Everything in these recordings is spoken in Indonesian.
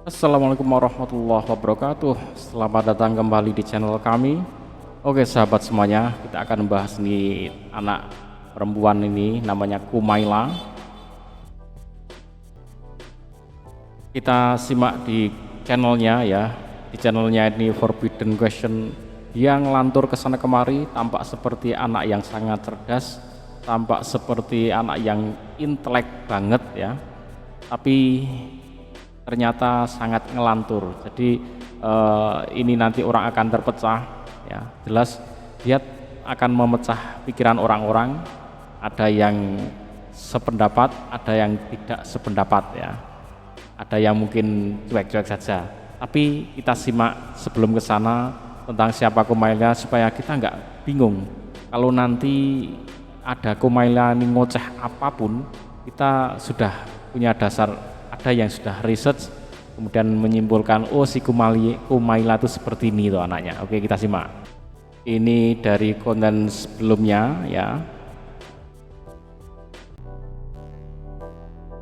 Assalamualaikum warahmatullahi wabarakatuh. Selamat datang kembali di channel kami. Oke sahabat semuanya, kita akan membahas nih anak perempuan ini namanya Kumaila. Kita simak di channelnya ya. Di channelnya ini Forbidden Question. Dia ngelantur ke sana kemari, tampak seperti anak yang sangat cerdas, tampak seperti anak yang intelek banget ya. Tapi ternyata sangat ngelantur. Jadi ini nanti orang akan terpecah ya. Jelas dia akan memecah pikiran orang-orang. Ada yang sependapat, ada yang tidak sependapat ya. Ada yang mungkin cuek-cuek saja. Tapi kita simak sebelum ke sana tentang siapa Kumaila supaya kita nggak bingung. Kalau nanti ada Kumaila ini ngoceh apapun, kita sudah punya dasar. Ada yang sudah research kemudian menyimpulkan oh si Kumaila itu seperti ini tuh anaknya. Oke, kita simak. Ini dari konten sebelumnya ya.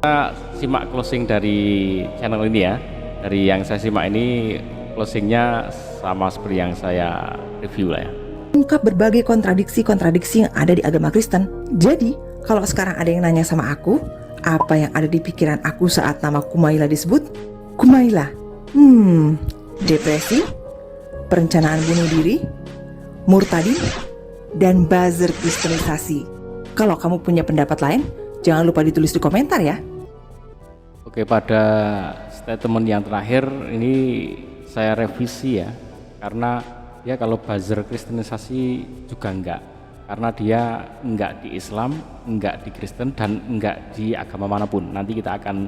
Kita simak closing dari channel ini ya. Dari yang saya simak ini closingnya sama seperti yang saya review lah ya. Ungkap berbagai kontradiksi-kontradiksi yang ada di agama Kristen. Jadi, kalau sekarang ada yang nanya sama aku, apa yang ada di pikiran aku saat nama Kumaila disebut? Kumaila, depresi, perencanaan bunuh diri, murtadi, dan buzzer kristenisasi. Kalau kamu punya pendapat lain, jangan lupa ditulis di komentar ya. Oke, pada statement yang terakhir ini saya revisi ya, karena dia kalau buzzer kristenisasi juga enggak, karena dia enggak di Islam, enggak di Kristen, dan enggak di agama manapun. Nanti kita akan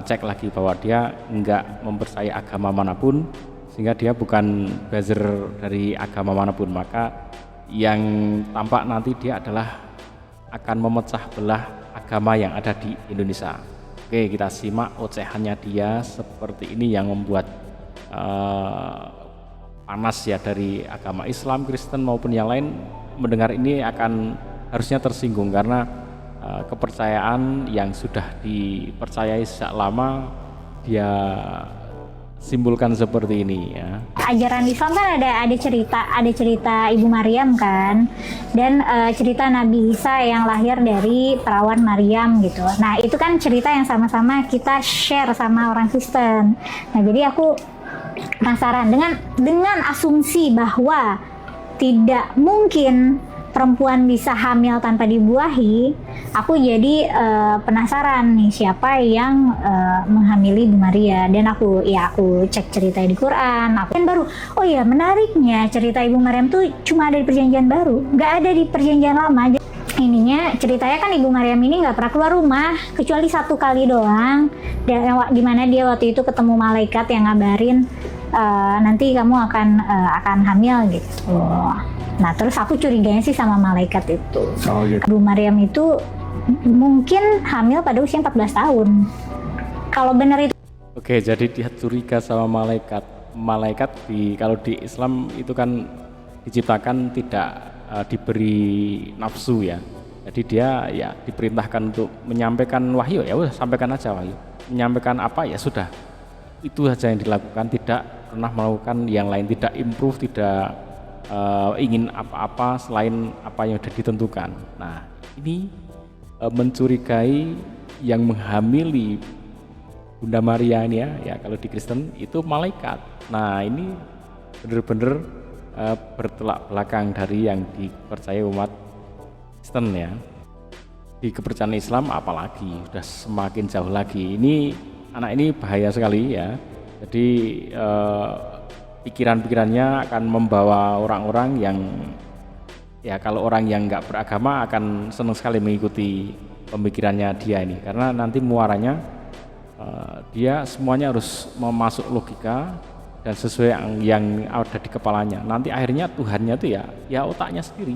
cek lagi bahwa dia enggak mempercayai agama manapun, sehingga dia bukan buzzer dari agama manapun. Maka yang tampak nanti dia adalah akan memecah belah agama yang ada di Indonesia. Oke, kita simak ocehannya dia seperti ini yang membuat panas ya, dari agama Islam, Kristen maupun yang lain mendengar ini akan harusnya tersinggung karena kepercayaan yang sudah dipercayai sejak lama dia simpulkan seperti ini ya. Ajaran Islam kan ada cerita Ibu Maryam kan, dan cerita Nabi Isa yang lahir dari perawan Maryam gitu. Nah itu kan cerita yang sama-sama kita share sama orang Kristen. Nah jadi aku penasaran dengan asumsi bahwa tidak mungkin perempuan bisa hamil tanpa dibuahi, aku jadi penasaran nih siapa yang menghamili Ibu Maria. Dan aku cek cerita di Quran. Dan baru, oh ya menariknya cerita Ibu Maryam tuh cuma ada di Perjanjian Baru, nggak ada di Perjanjian Lama. Ininya ceritanya kan Ibu Maryam ini nggak pernah keluar rumah kecuali satu kali doang, di mana dia waktu itu ketemu malaikat yang ngabarin nanti kamu akan hamil gitu. Nah terus aku curiganya sih sama malaikat itu. Gitu. Ibu Maryam itu mungkin hamil pada usia 14 tahun. Kalau benar itu. Oke, jadi dia curiga sama malaikat. Malaikat kalau di Islam itu kan diciptakan tidak diberi nafsu ya. Jadi dia ya diperintahkan untuk menyampaikan wahyu, ya udah sampaikan aja wahyu. Menyampaikan apa ya sudah. Itu saja yang dilakukan, tidak pernah melakukan yang lain, tidak improve, tidak ingin apa-apa selain apa yang sudah ditentukan. Nah ini mencurigai yang menghamili Bunda Maria ini ya kalau di Kristen itu malaikat. Nah ini benar-benar bertolak belakang dari yang dipercaya umat Kristen ya. Di kepercayaan Islam apalagi sudah semakin jauh lagi. Ini anak ini bahaya sekali ya. Jadi pikiran-pikirannya akan membawa orang-orang yang ya kalau orang yang nggak beragama akan senang sekali mengikuti pemikirannya dia ini, karena nanti muaranya dia semuanya harus memasuk logika dan sesuai yang ada di kepalanya. Nanti akhirnya Tuhannya itu ya otaknya sendiri.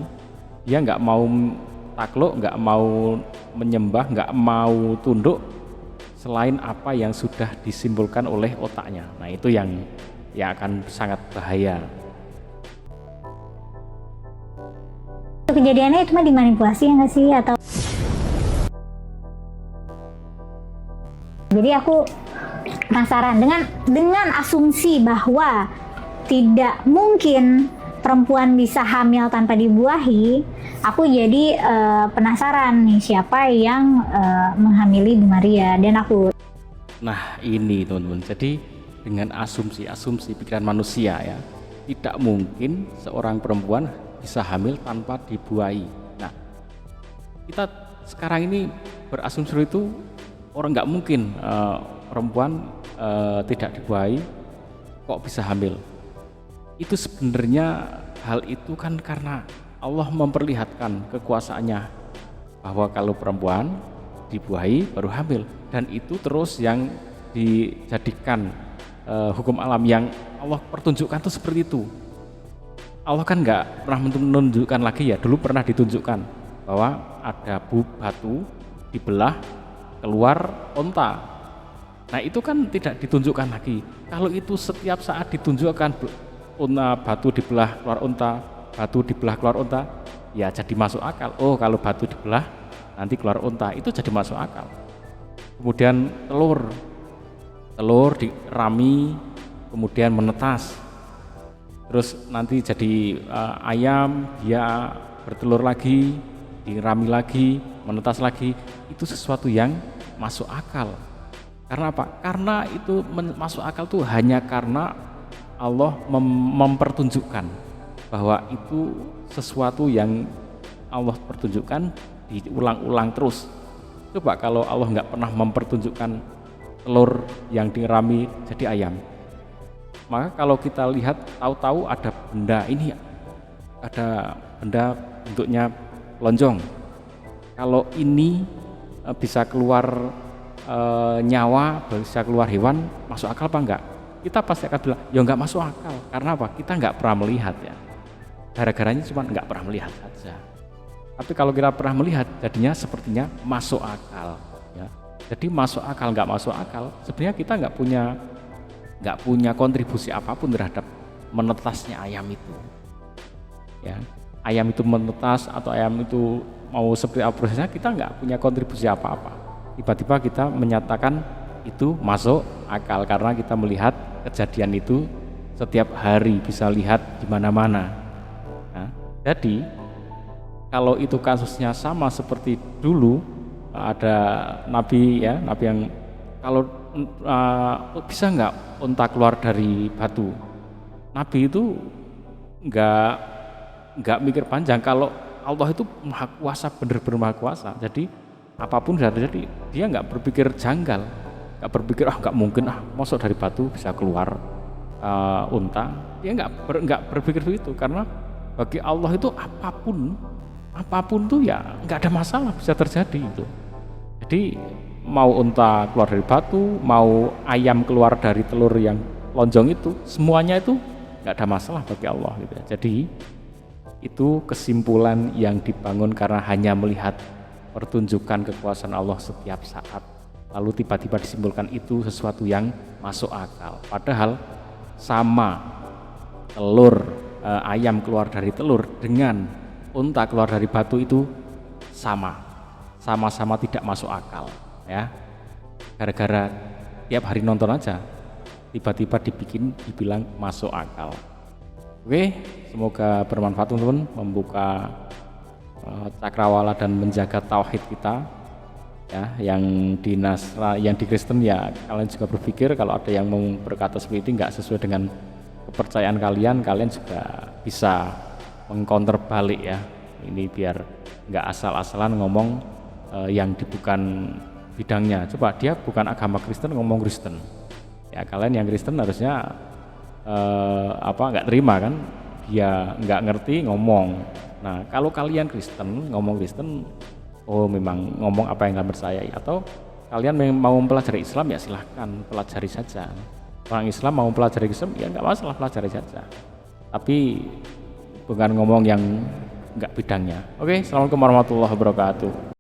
Dia nggak mau takluk, nggak mau menyembah, nggak mau tunduk selain apa yang sudah disimpulkan oleh otaknya. Nah itu yang akan sangat bahaya. Kejadiannya itu mah dimanipulasi ya nggak sih, atau jadi aku penasaran dengan asumsi bahwa tidak mungkin perempuan bisa hamil tanpa dibuahi. Aku jadi penasaran nih siapa yang menghamili Ibu Maria, dan aku. Nah ini teman-teman, jadi dengan asumsi pikiran manusia ya, tidak mungkin seorang perempuan bisa hamil tanpa dibuahi. Nah kita sekarang ini berasumsi itu orang nggak mungkin perempuan tidak dibuahi kok bisa hamil. Itu sebenarnya hal itu kan karena Allah memperlihatkan kekuasaannya bahwa kalau perempuan dibuahi baru hamil, dan itu terus yang dijadikan hukum alam yang Allah pertunjukkan tuh seperti itu. Allah kan nggak pernah menunjukkan lagi ya, dulu pernah ditunjukkan bahwa ada batu dibelah keluar onta. Nah itu kan tidak ditunjukkan lagi. Kalau itu setiap saat ditunjukkan batu dibelah keluar onta, batu dibelah keluar onta, ya jadi masuk akal. Oh kalau batu dibelah nanti keluar onta, itu jadi masuk akal. Kemudian telur dirami kemudian menetas, terus nanti jadi ayam, dia bertelur lagi, dirami lagi, menetas lagi. Itu sesuatu yang masuk akal. Karena apa? Karena itu masuk akal tuh hanya karena Allah mempertunjukkan bahwa itu sesuatu yang Allah pertunjukkan diulang-ulang terus. Coba kalau Allah nggak pernah mempertunjukkan telur yang dirami jadi ayam, maka kalau kita lihat tahu-tahu ada benda ini, ada benda bentuknya lonjong, kalau ini bisa keluar nyawa, bisa keluar hewan, masuk akal apa enggak? Kita pasti akan bilang ya nggak masuk akal. Karena apa? Kita nggak pernah melihat ya, gara-garanya cuma nggak pernah melihat saja. Tapi kalau kita pernah melihat, jadinya sepertinya masuk akal ya. Jadi masuk akal nggak masuk akal, sebenarnya kita nggak punya kontribusi apapun terhadap menetasnya ayam itu ya. Ayam itu menetas atau ayam itu mau seperti apa prosesnya, kita nggak punya kontribusi apa-apa. Tiba-tiba kita menyatakan itu masuk akal karena kita melihat kejadian itu setiap hari, bisa lihat di mana-mana. Nah, jadi kalau itu kasusnya sama seperti dulu ada nabi ya, nabi yang kalau bisa nggak unta keluar dari batu, nabi itu nggak mikir panjang. Kalau Allah itu maha kuasa, benar-benar maha kuasa, jadi apapun bisa terjadi, dia nggak berpikir janggal, nggak berpikir nggak mungkin masuk dari batu bisa keluar unta. Dia nggak berpikir begitu, karena bagi Allah itu apapun tuh ya nggak ada masalah, bisa terjadi itu. Jadi mau unta keluar dari batu, mau ayam keluar dari telur yang lonjong itu, semuanya itu nggak ada masalah bagi Allah gitu ya. Jadi itu kesimpulan yang dibangun karena hanya melihat pertunjukan kekuasaan Allah setiap saat, lalu tiba-tiba disimpulkan itu sesuatu yang masuk akal. Padahal sama telur ayam keluar dari telur dengan unta keluar dari batu itu sama-sama tidak masuk akal ya. Gara-gara tiap hari nonton aja tiba-tiba dibilang masuk akal. Oke, semoga bermanfaat teman-teman, membuka cakrawala dan menjaga tauhid kita ya. Yang di Kristen ya, kalian juga berpikir kalau ada yang mau berkata seperti ini nggak sesuai dengan kepercayaan kalian juga bisa mengcounter balik ya. Ini biar nggak asal-asalan ngomong yang bukan bidangnya. Coba dia bukan agama Kristen ngomong Kristen ya, kalian yang Kristen harusnya nggak terima kan, dia nggak ngerti ngomong. Nah kalau kalian Kristen ngomong Kristen, oh memang ngomong apa yang kalian percayai. Atau kalian mau mempelajari Islam ya silahkan pelajari saja. Orang Islam mau pelajari Islam ya nggak masalah, pelajari saja, tapi bukan ngomong yang nggak bidangnya. Oke, assalamualaikum warahmatullahi wabarakatuh.